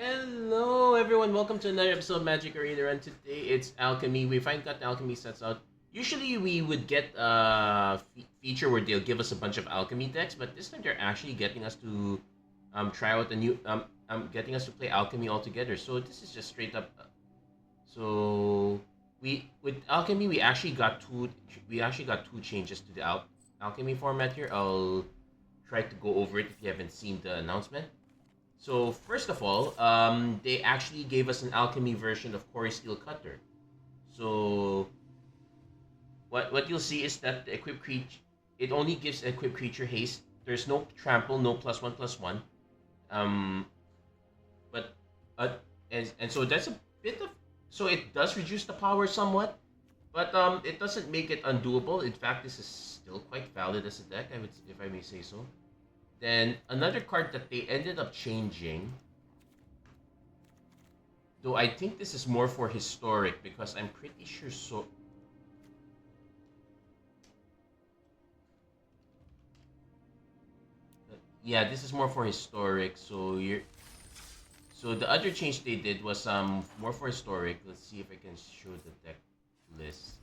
Hello everyone, welcome to another episode of Magic Arena, and today it's Alchemy. We finally got the Alchemy sets out. Usually we would get a feature where they'll give us a bunch of Alchemy decks, but this time they're actually getting us to try out a new getting us to play Alchemy altogether. So this is just straight up. So we with Alchemy we actually got two changes to the Alchemy format here. I'll try to go over it if you haven't seen the announcement. So first of all, they actually gave us an alchemy version of Core Steel Cutter. So what you'll see is that the equipped creature, it only gives equipped creature haste. There's no trample, no +1/+1. Um, but and so that's a bit of, so it does reduce the power somewhat, but it doesn't make it undoable. In fact, this is still quite valid as a deck, I would, if I may say so. Then another card that they ended up changing, though I think this is more for historic because I'm pretty sure so. Yeah, this is more for historic. So the other change they did was more for historic. Let's see if I can show the deck list.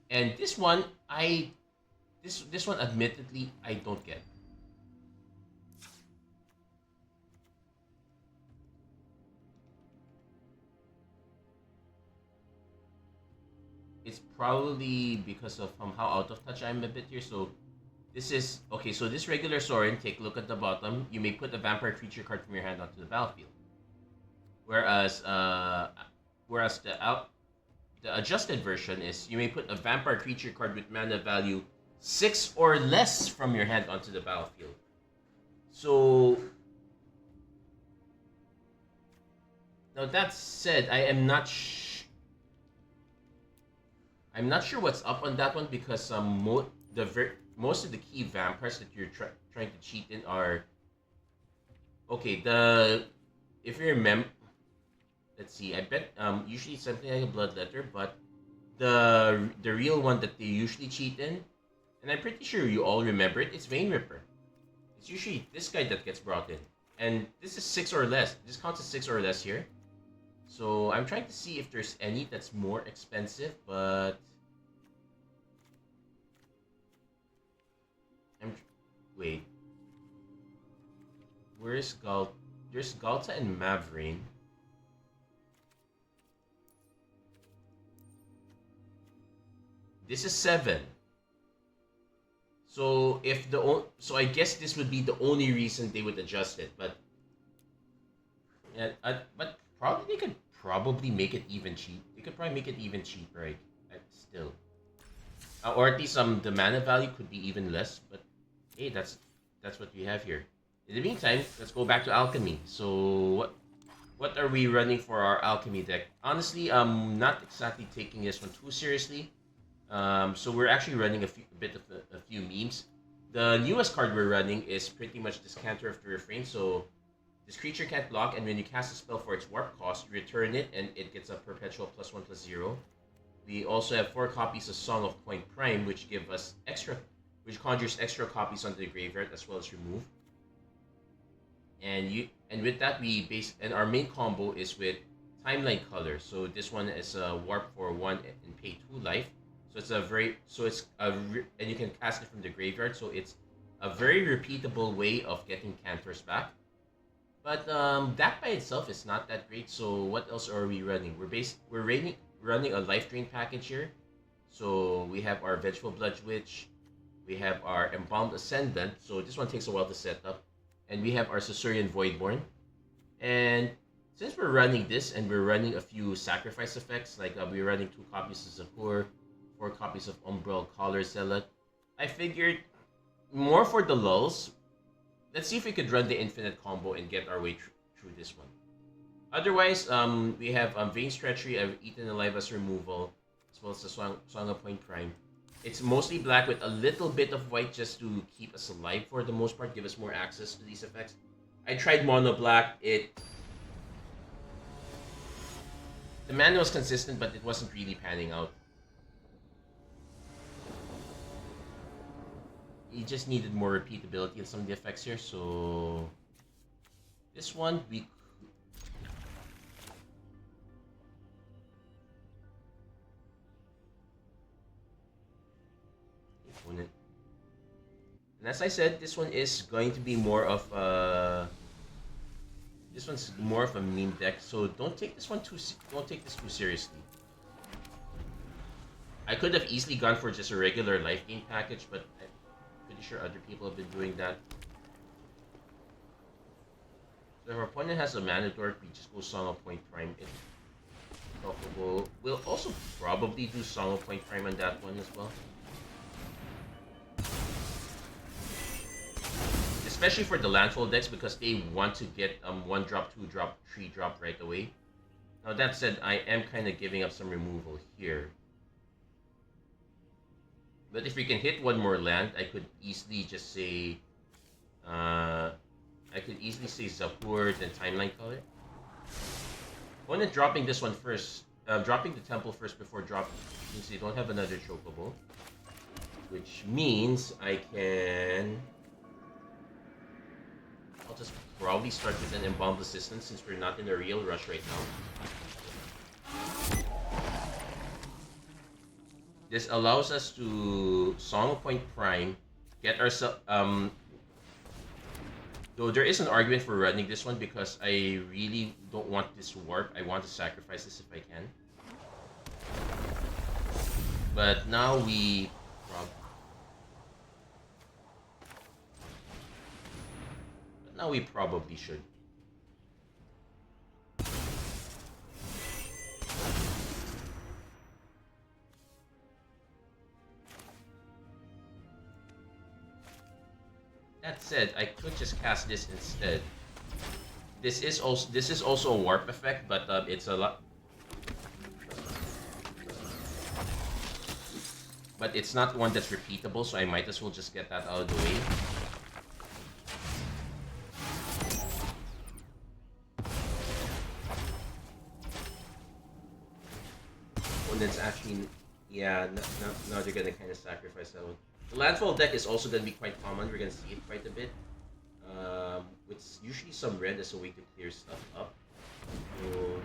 And this one this one admittedly I don't get. It's probably because of how out of touch I'm a bit here. So this is okay. So this regular Sorin, take a look at the bottom. You may put a vampire creature card from your hand onto the battlefield. Whereas the adjusted version is you may put a vampire creature card with mana value 6 or less from your hand onto the battlefield. So now that said, I'm not sure what's up on that one because most of the key vampires that you're trying to cheat in are okay. If you remember, let's see. I bet usually something like a bloodletter, but the real one that they usually cheat in, and I'm pretty sure you all remember it. It's Vein Ripper. It's usually this guy that gets brought in, and this is 6 or less. This counts as 6 or less here. So I'm trying to see if there's any that's more expensive, but I'm wait. Where's Gal? There's Galta and Mavrine. This is 7. So so I guess this would be the only reason they would adjust it, but yeah, but probably they could probably make it even cheap. They could probably make it even cheaper, right? Still, or at least the mana value could be even less. But hey, that's what we have here. In the meantime, let's go back to alchemy. So what are we running for our alchemy deck? Honestly, I'm not exactly taking this one too seriously. So we're actually running a bit of a few memes. The newest card we're running is pretty much this Cantor of the Refrain. So this creature can't block, and when you cast a spell for its warp cost, you return it, and it gets a perpetual +1/+0. We also have 4 copies of Song of Point Prime, which which conjures extra copies onto the graveyard as well as remove. And with that and our main combo is with Timeline Culler. So this one is a warp for 1 and pay 2 life. So it's and you can cast it from the graveyard. So it's a very repeatable way of getting Cantors back. But that by itself is not that great. So what else are we running? We're running a life drain package here. So we have our Vengeful Blood Witch, we have our Embalmed Ascendant. So this one takes a while to set up, and we have our Caesurian Voidborn. And since we're running this and we're running a few sacrifice effects, like we're running 2 copies of Zakur, 4 copies of Umbral Collar Zealot, I figured more for the lulls. Let's see if we could run the infinite combo and get our way through this one. Otherwise, we have Vein Treachery, I've Eaten Alive as removal, as well as the Song of Point Prime. It's mostly black with a little bit of white just to keep us alive for the most part, give us more access to these effects. I tried mono black. The mana was consistent, but it wasn't really panning out. You just needed more repeatability in some of the effects here, so This one we opponent. And as I said, this one is going to be more of a. This one's more of a meme deck, so don't take this too seriously. I could have easily gone for just a regular life gain package, but I'm pretty sure other people have been doing that. So if our opponent has a mana dork, we just go Song of Point Prime. It's talkable. We'll also probably do Song of Point Prime on that one as well. Especially for the landfall decks because they want to get 1 drop, 2 drop, 3 drop right away. Now that said, I am kind of giving up some removal here. But if we can hit 1 more land, I could easily just say Zahur, then Timeline Culler. Opponent dropping this one first, dropping the temple first before dropping, since they don't have another chocobo, which means I can. I'll just probably start with an Embalmed Assistance since we're not in a real rush right now. This allows us to Song of Point Prime, get ourselves. Though there is an argument for running this one because I really don't want this warp. I want to sacrifice this if I can. But now we. Now we probably should. That said, I could just cast this instead. This is also a warp effect, but it's a lot. But it's not one that's repeatable, so I might as well just get that out of the way. It's actually, yeah, now they're gonna kind of sacrifice that one. The landfall deck is also gonna be quite common. We're gonna see it quite a bit. With usually some red as a way to clear stuff up. So,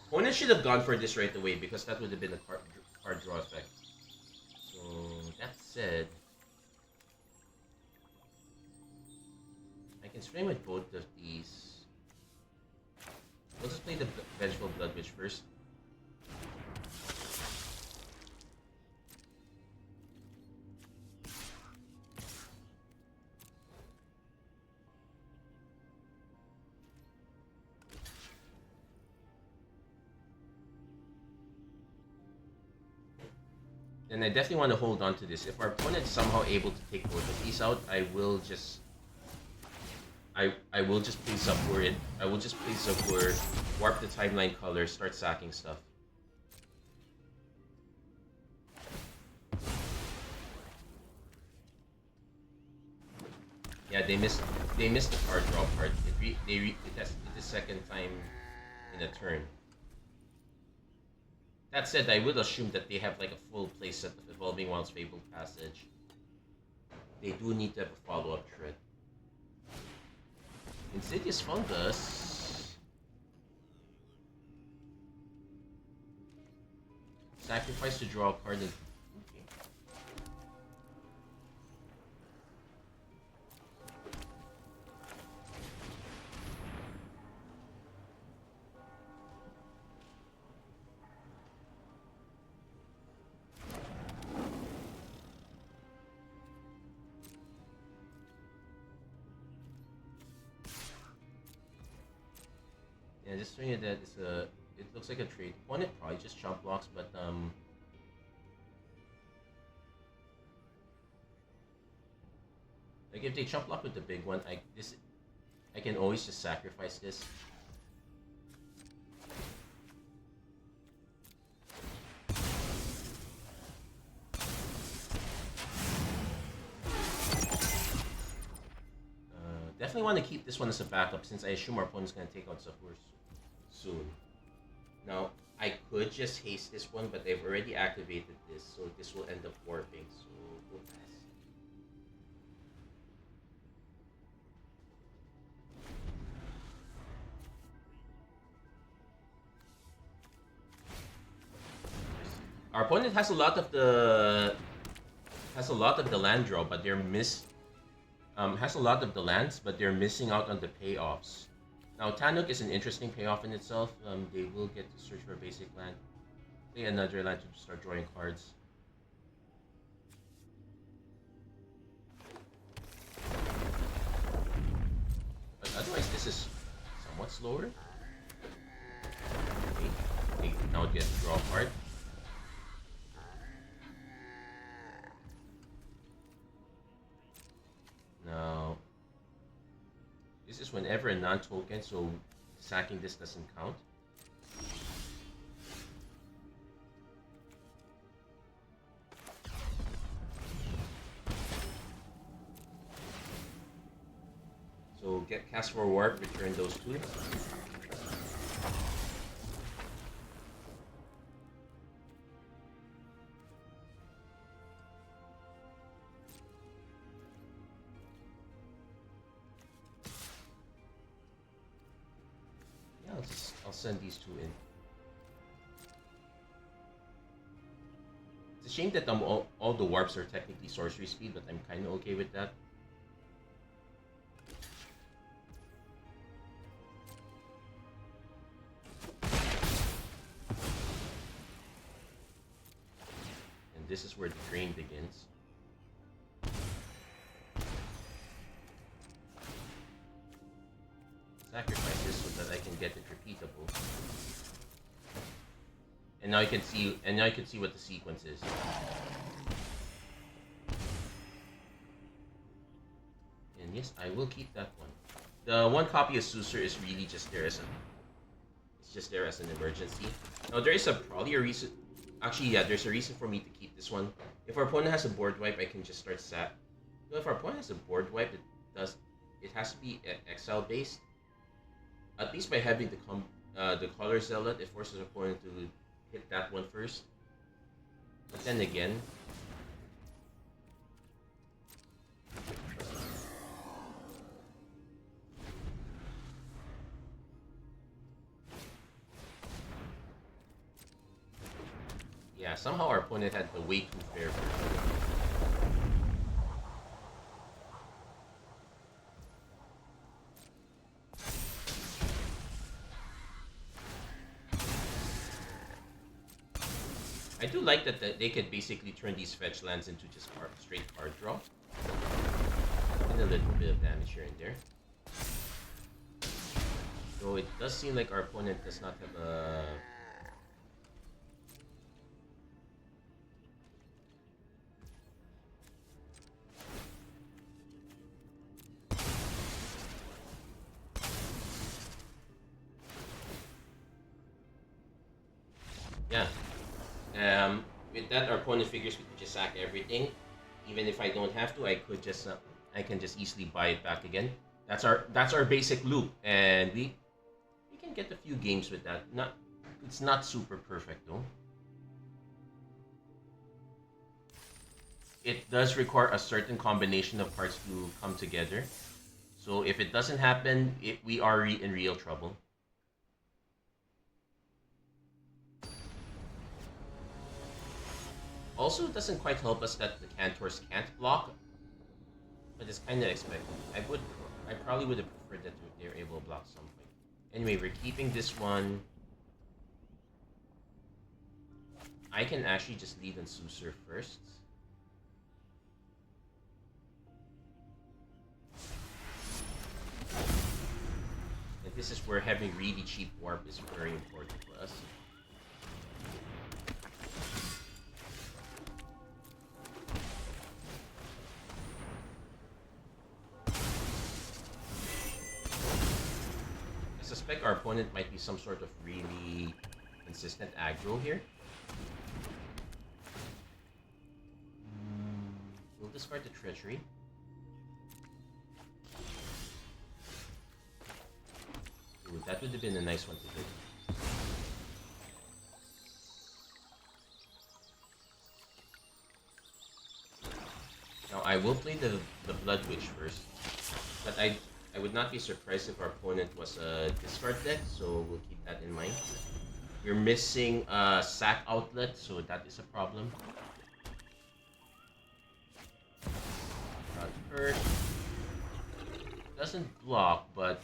opponent should have gone for this right away because that would have been a card draw effect. So that said. I can swing with both of these. We'll just play the Vengeful Blood Witch first. And I definitely want to hold on to this. If our opponent's somehow able to take both of these out, I will just play Zahur. I will just play Zahur, warp the Timeline Culler, start sacking stuff. Yeah, they missed the card draw part. It tested the second time in a turn. That said, I would assume that they have like a full playset of Evolving Wilds Fabled Passage. They do need to have a follow-up threat. Insidious Fungus. Sacrifice to draw a card and... Okay. Yeah, just showing you that it's a. It looks like a trade. Opponent probably just chump blocks, but like if they chump block with the big one, I can always just sacrifice this. Definitely want to keep this one as a backup since I assume our opponent's going to take out Zahur soon. Now, I could just haste this one, but I've already activated this, so this will end up warping, so we'll pass. Our opponent has a lot of the land draw, but they're has a lot of the lands, but they're missing out on the payoffs. Now Tanuk is an interesting payoff in itself. They will get to search for a basic land, play another land to start drawing cards. But otherwise, this is somewhat slower. Okay, now it gets to draw a card. Now, this is whenever a non-token, so sacking this doesn't count. So get cast for warp, return those two. I'll send these two in. It's a shame that all the warps are technically sorcery speed, but I'm kind of okay with that. And this is where the drain begins. Sacrifice this so that I can get it repeatable. And now you can see what the sequence is. And yes, I will keep that one. The one copy of Susur is really just there as an emergency. Now there is probably a reason. Actually, yeah, there's a reason for me to keep this one. If our opponent has a board wipe, I can just start sat. So if our opponent has a board wipe, it has to be exile based. At least by having the Color Zealot, it forces the opponent to hit that one first. But then again, yeah, somehow our opponent had the way too fair version. I do like that they could basically turn these fetch lands into just straight card draw. And a little bit of damage here and there. So it does seem like our opponent does not have a... Yeah. With that, our opponent figures we could just sack everything. Even if I don't have to, I can just easily buy it back again. That's our basic loop, and we can get a few games with that. It's not super perfect though. It does require a certain combination of parts to come together. So if it doesn't happen, we are in real trouble. Also, it doesn't quite help us that the Cantors can't block, but it's kind of expected. I probably would have preferred that they're able to block something. Anyway, we're keeping this one. I can actually just lead on Susur first. And this is where having really cheap warp is very important for us. I suspect our opponent might be some sort of really consistent aggro here. We'll discard the treachery. Ooh, that would have been a nice one to do. I will play the Blood Witch first, but I would not be surprised if our opponent was a discard deck, so we'll keep that in mind. We're missing a sack outlet, so that is a problem. Not hurt. Doesn't block, but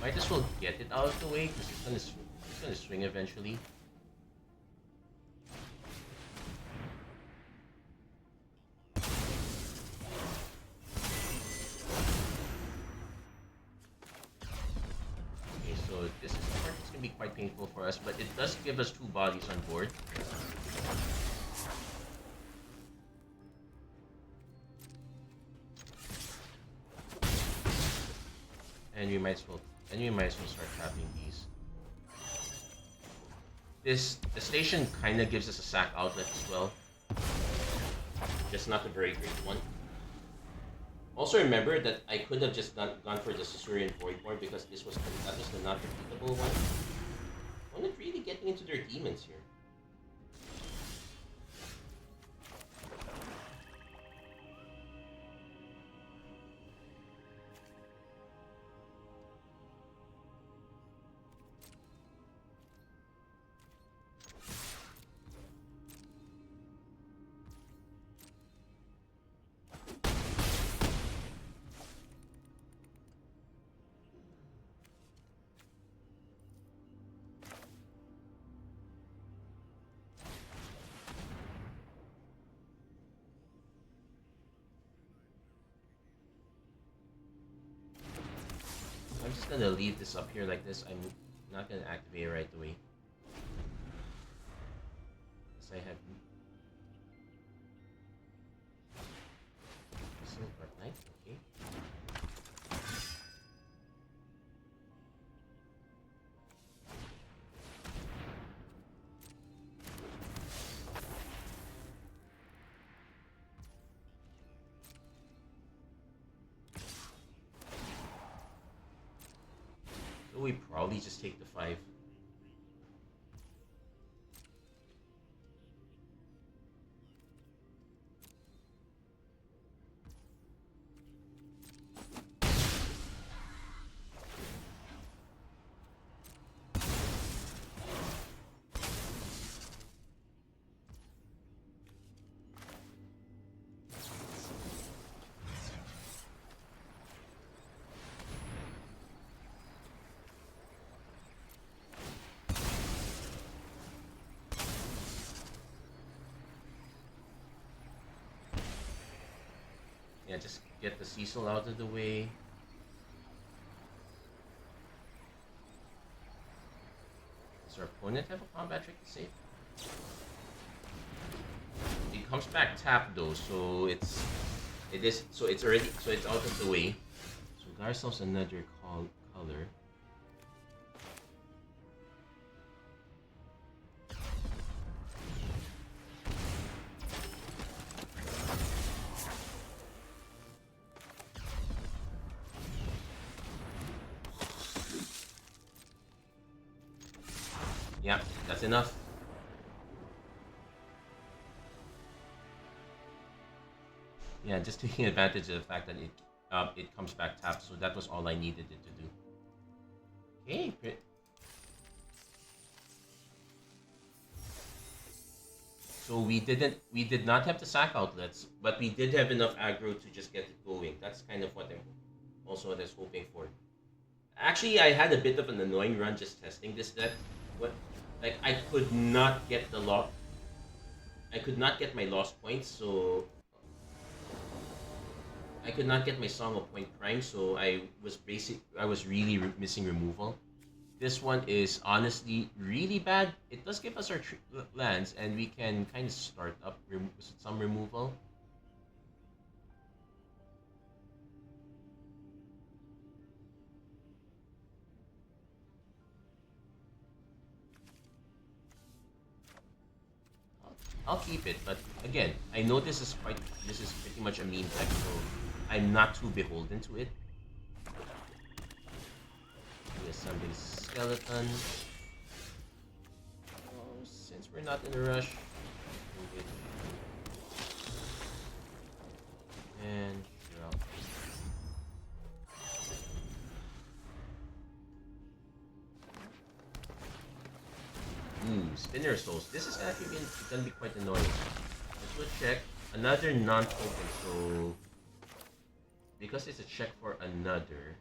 might as well get it out of the way because it's gonna swing eventually. Okay, so this is the part that's gonna be quite painful for us, but it does give us 2 bodies on board. And we might as well start tapping these. The station kind of gives us a sack outlet as well, just not a very great one. Also remember that I could have just gone for the Sisurian Voidborn because that was the not repeatable one. I'm not really getting into their demons here. I'm just gonna leave this up here like this. I'm not gonna activate it right away. Because I have Silver Knight, okay. So we probably just take the 5. Yeah, just get the Cecil out of the way. Does our opponent have a combat trick to save? It comes back tapped though, so it's out of the way. So we got ourselves another color. Yeah, that's enough. Yeah, just taking advantage of the fact that it comes back tapped, so that was all I needed it to do. Okay, great. So we did not have the sack outlets, but we did have enough aggro to just get it going. That's kind of what I was hoping for. Actually, I had a bit of an annoying run just testing this deck. Like I could not get my lost points, so I could not get my Song of Point Prime, so I was really missing removal. This one is honestly really bad. It does give us our lands, and we can kind of start up some removal. I'll keep it, but again, I know this is pretty much a meme deck, so I'm not too beholden to it. Yes, somebody's skeleton. we're not in a rush. Move it. And you're out. Ooh, spinner souls. This is actually gonna be quite annoying. Let's go check. Another non-token, so because it's a check for another.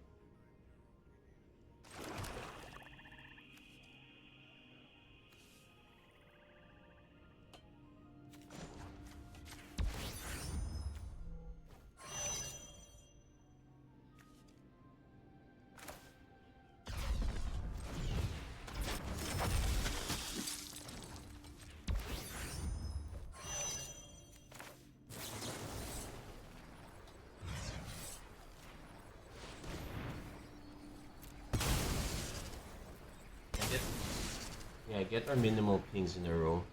Yeah, get our minimal pings in a row.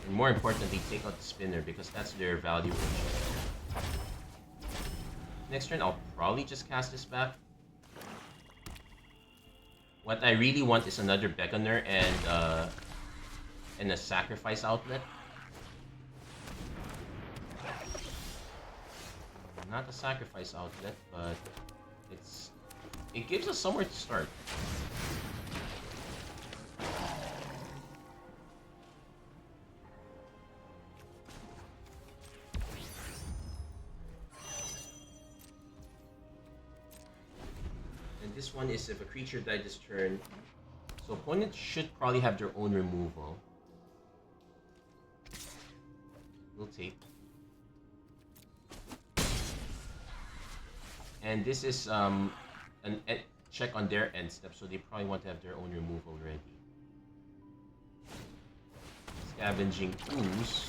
And more importantly, take out the spinner because that's their value. Next turn, I'll probably just cast this back. What I really want is another Beckoner and a sacrifice outlet. Not a sacrifice outlet, but it gives us somewhere to start. And this one is if a creature died this turn, so opponent should probably have their own removal. We'll take. And this is an check on their end step, so they probably want to have their own removal ready. Scavenging ooze.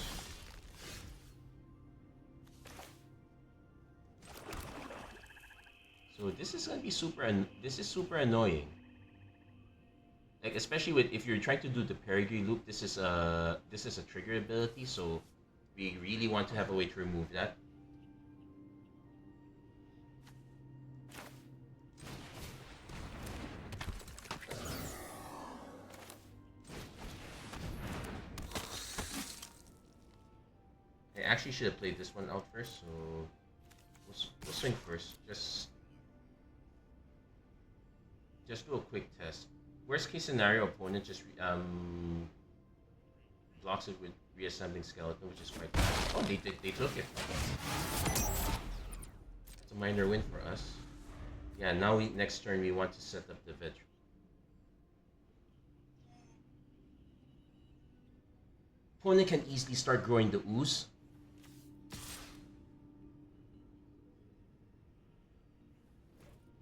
So this is gonna be super annoying. Like especially if you're trying to do the Perigee loop, this is a trigger ability, so we really want to have a way to remove that. I actually should have played this one out first, so we'll swing first. Just do a quick test. Worst case scenario, opponent just blocks it with reassembling skeleton, which is quite bad. Oh, they took it. It's a minor win for us. Yeah, now next turn we want to set up the veteran. Opponent can easily start growing the ooze.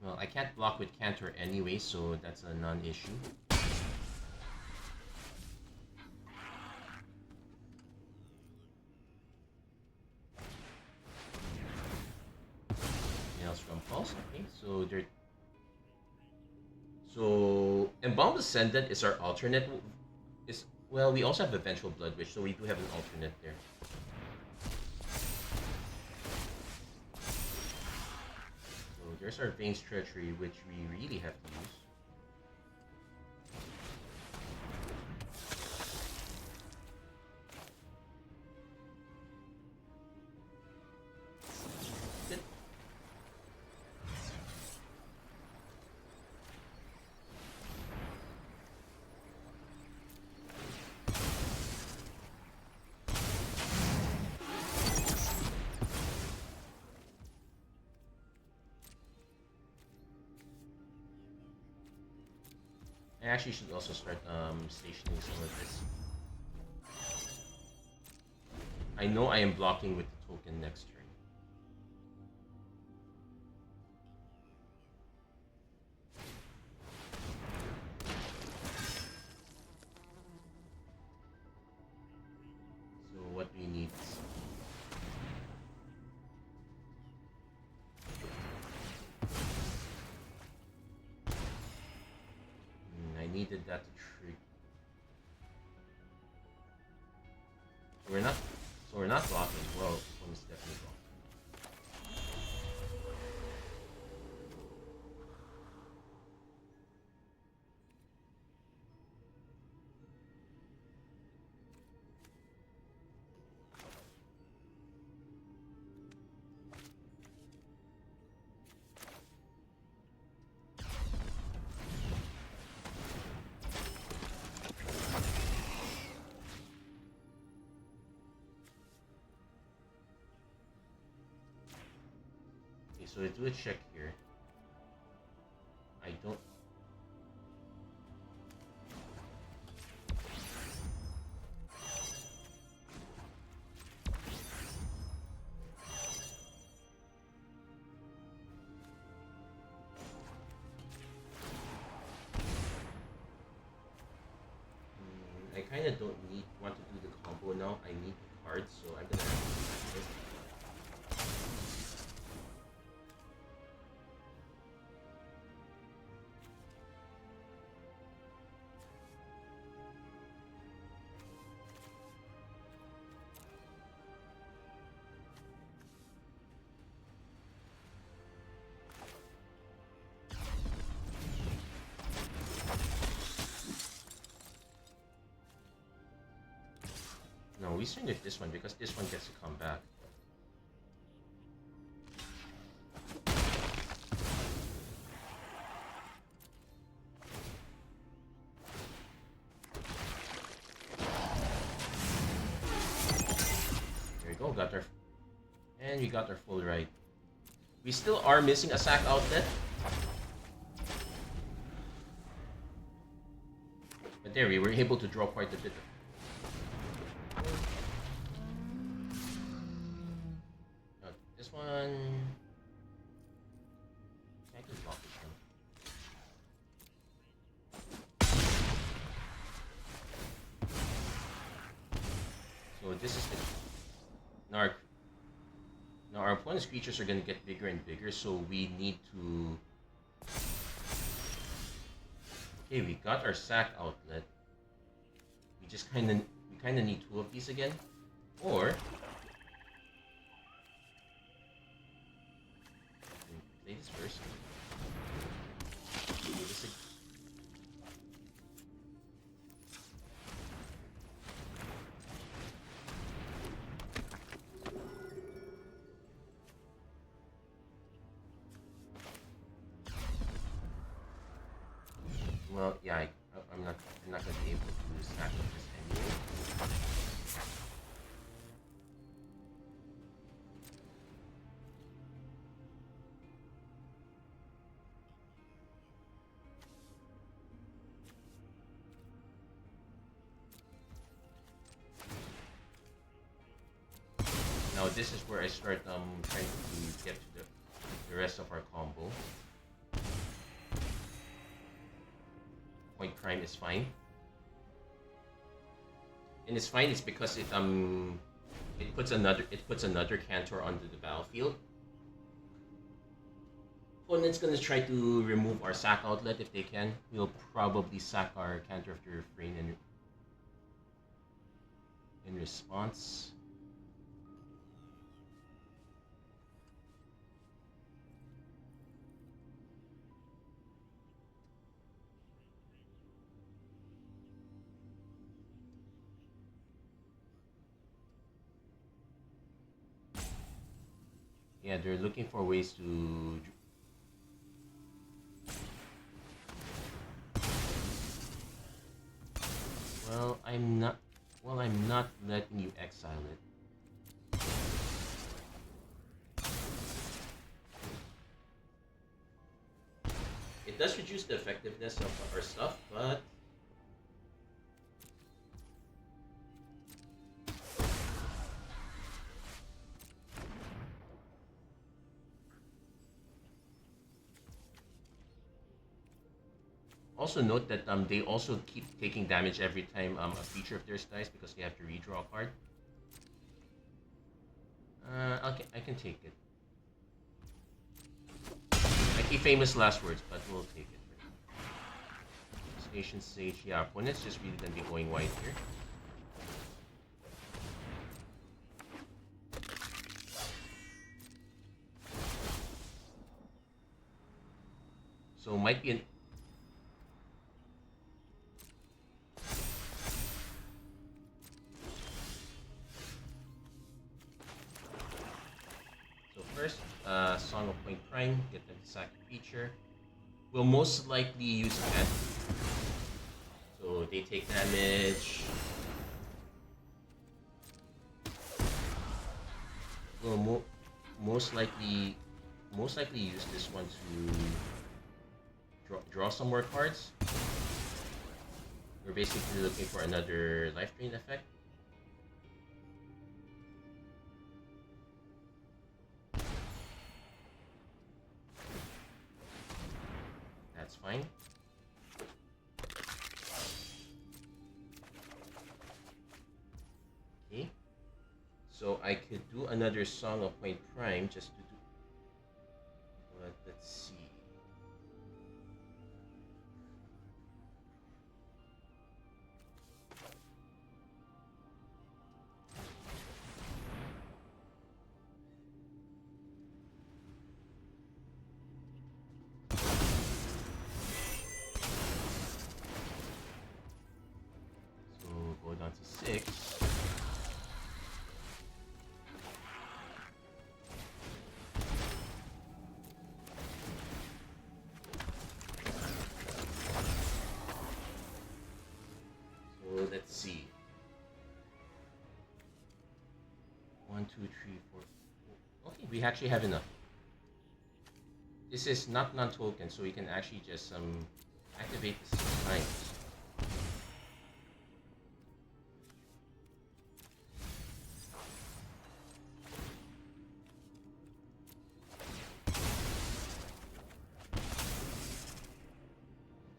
Well, I can't block with Cantor anyway, so that's a non-issue. Nails from Pulse, okay, so Embalmed Ascendant is our alternate. Well, we also have a Vengeful Blood Witch, so we do have an alternate there. There's our Veins Treachery, which we really have to use. Good. I actually should also start stationing some of this. I know I am blocking with the token next turn. So what do you need? I needed that to trigger. So we're not blocking. Well, one's definitely blocking. so I do a check here. I don't. I kind of don't want to do the combo now. I need the cards, so I'm gonna do this. No, we swing with this one because this one gets to come back. There we go, got our... And we got our full ride. We still are missing a sack outlet. But there, we were able to draw quite a bit of... This one... I can block this one. So this is the... Now our opponent's creatures are going to get bigger and bigger, so we need to... Okay, we got our sack outlet. We just kind of need two of these again. Or... play this first. Play this again. Well, yeah, I'm not gonna be able to stack with this anyway. Now this is where I start trying to get to the rest of our combo. Point Prime is fine. And it's fine, it's because it puts another Cantor onto the battlefield. Opponent's gonna try to remove our sack outlet if they can. We'll probably sack our Cantor after Refrain in response. Yeah, they're looking for ways to... Well, I'm not letting you exile it. It does reduce the effectiveness of our stuff, but... Also note that they also keep taking damage every time a feature of theirs dies because they have to redraw a card. I can take it. I keep famous last words, but we'll take it. Station Sage, yeah, opponent's just really gonna be going white here. So might be an... First, Song of Point Prime, get them to sack a feature. We'll most likely use a Cantor. So they take damage. We'll most likely most likely use this one to draw some more cards. We're basically looking for another life drain effect. That's fine. Okay. So I could do another Song of Point Prime just to do. But let's see. So go down to 6. Let's see. 1, 2, 3, 4. Okay, we actually have enough. This is not non-token, so we can actually just activate this 6 times.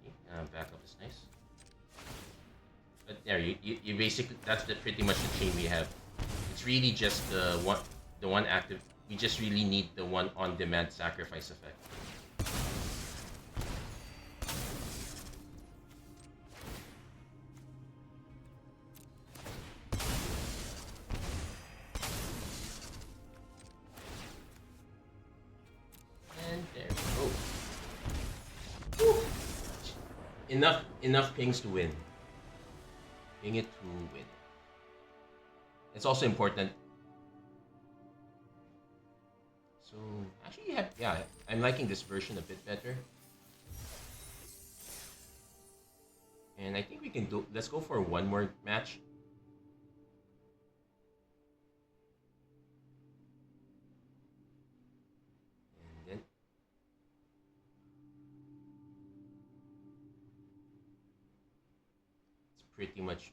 Okay, backup is nice. But there, you basically, that's pretty much the chain we have. It's really just the one active. We just really need the one on-demand sacrifice effect. And there we go. Woo! Enough pings to win. Ping it to win. It's also important. So actually, yeah, I'm liking this version a bit better. And I think we can do. Let's go for one more match. And then it's pretty much.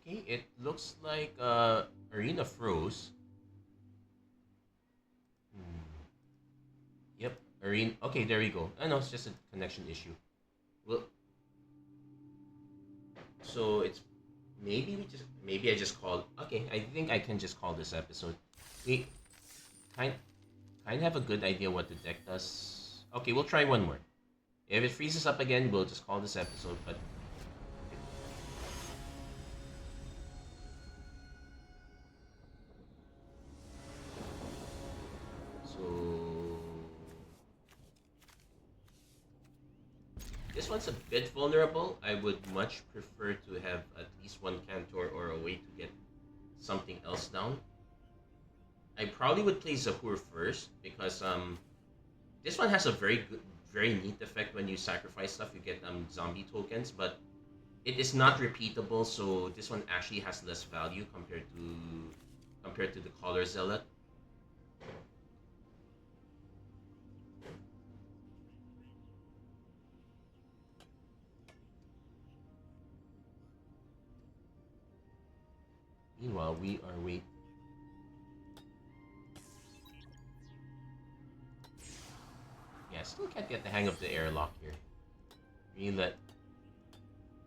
Okay, it looks like Arena froze. Yep, Arena. Okay, there we go. Oh no, it's just a connection issue. Well, so it's maybe I just called. Okay, I think I can just call this episode. We kind of have a good idea what the deck does. Okay, we'll try one more. If it freezes up again, we'll just call this episode. But this one's a bit vulnerable. I would much prefer to have at least one Cantor or a way to get something else down. I probably would play Zahur first because this one has a very neat effect when you sacrifice stuff. You get zombie tokens, but it is not repeatable. So this one actually has less value compared to the Collar Zealot. Meanwhile, we are waiting. Yeah, still can't get the hang of the airlock here. Really let.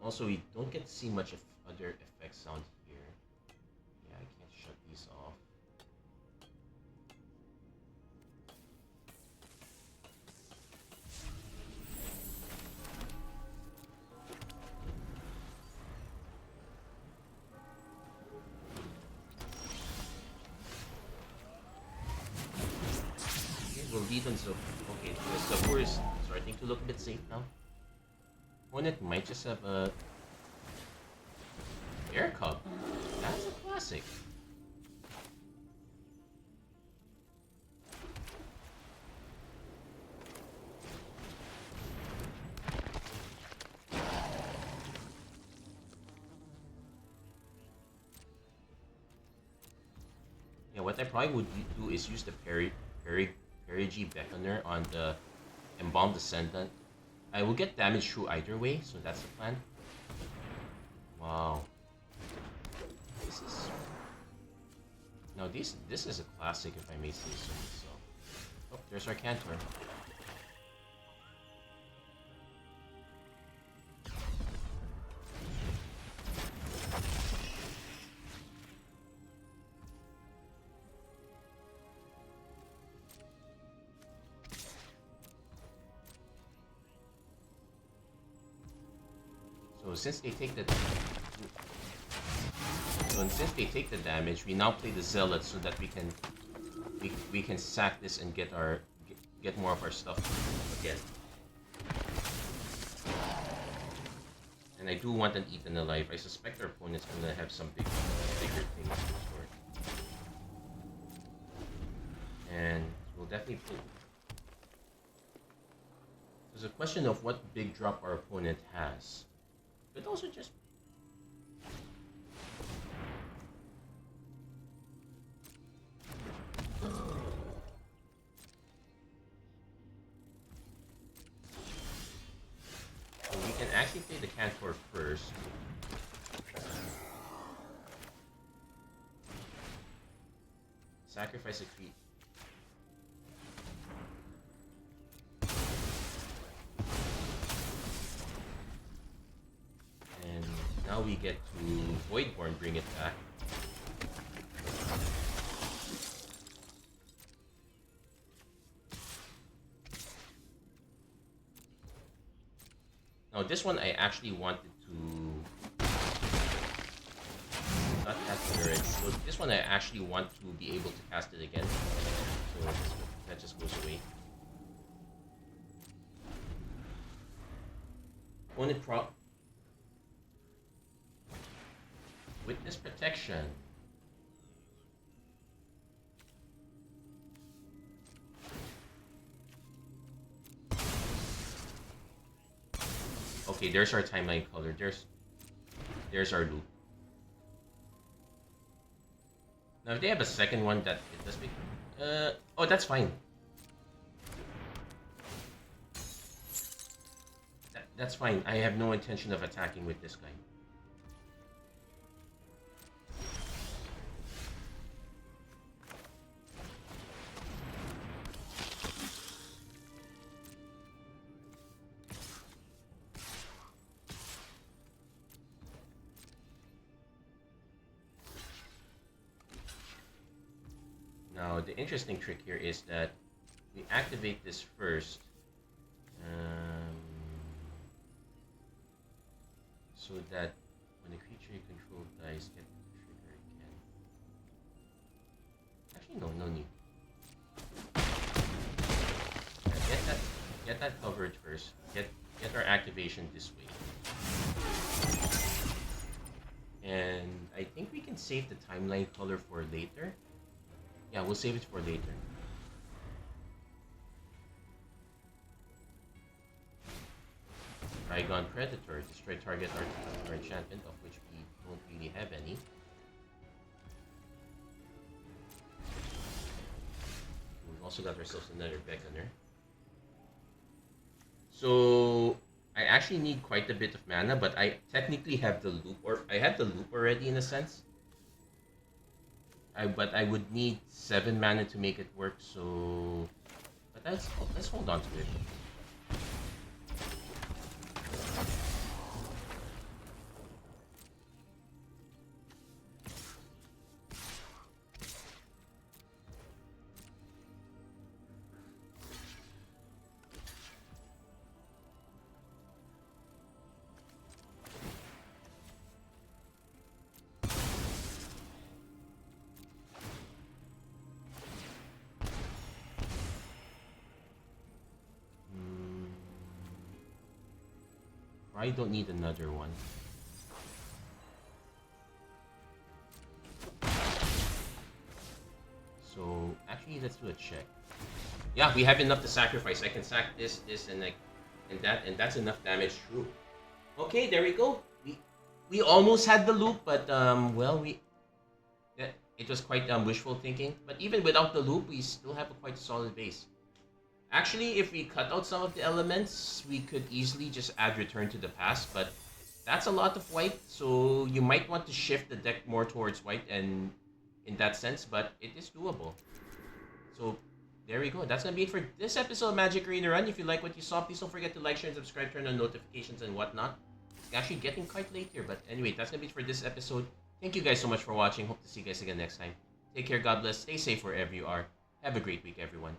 Also, we don't get to see much of other effect sounds here. Yeah, I can't shut these off. We'll lead on Zahur. Okay, the Zahur is starting to look a bit safe now. Opponent might just have a Air Cup. That's a classic. what I probably would do is use the Perigi Beckoner on the Embalmed Descendant. I will get damage through either way, so that's the plan. Wow. This is... Now this is a classic, if I may say so myself. Oh, there's our Cantor. So since they take the damage, we now play the Zealot so that we can sack this and get more of our stuff again. And I do want an Eaten Alive. I suspect our opponent's gonna have some bigger things in store. And we'll definitely pull. There's a question of what big drop our opponent has. But also just... So we can actually play the Cantor first. Sacrifice a creep. And now we get to Voidborn, bring it back. Now this one I actually wanted to... Not that turret. So this one I actually want to be able to cast it again. So that just goes away. Opponent prop. Witness protection. Okay, there's our Timeline Culler. There's our loop. Now if they have a second one that it does make... oh, that's fine. That's fine. I have no intention of attacking with this guy. Now, the interesting trick here is that we activate this first, so that when a creature you control dies, get the trigger again. Actually, no need. Yeah, get that covered first. Get our activation this way, and I think we can save the Timeline Culler for later. Yeah, we'll save it for later. Trigon Predator. Destroy target our enchantment, of which we don't really have any. We've also got ourselves another Beckoner. So I actually need quite a bit of mana, but I technically have the loop, or I have the loop already in a sense. But I would need 7 mana to make it work, so... But let's hold on to it. I don't need another one. So actually, let's do a check. Yeah, we have enough to sacrifice. I can sack this, and that's enough damage through. Okay, there we go. We almost had the loop, but well, it was quite wishful thinking. But even without the loop, we still have a quite solid base. Actually, if we cut out some of the elements, we could easily just add Return to the Past, but that's a lot of white, so you might want to shift the deck more towards white and in that sense, but it is doable. So there we go. That's gonna be it for this episode of Magic Arena Run. If you like what you saw, please don't forget to like, share, and subscribe, turn on notifications and whatnot. It's actually getting quite late here, but anyway, that's gonna be it for this episode. Thank you guys so much for watching. Hope to see you guys again next time. Take care, God bless, stay safe wherever you are. Have a great week, everyone.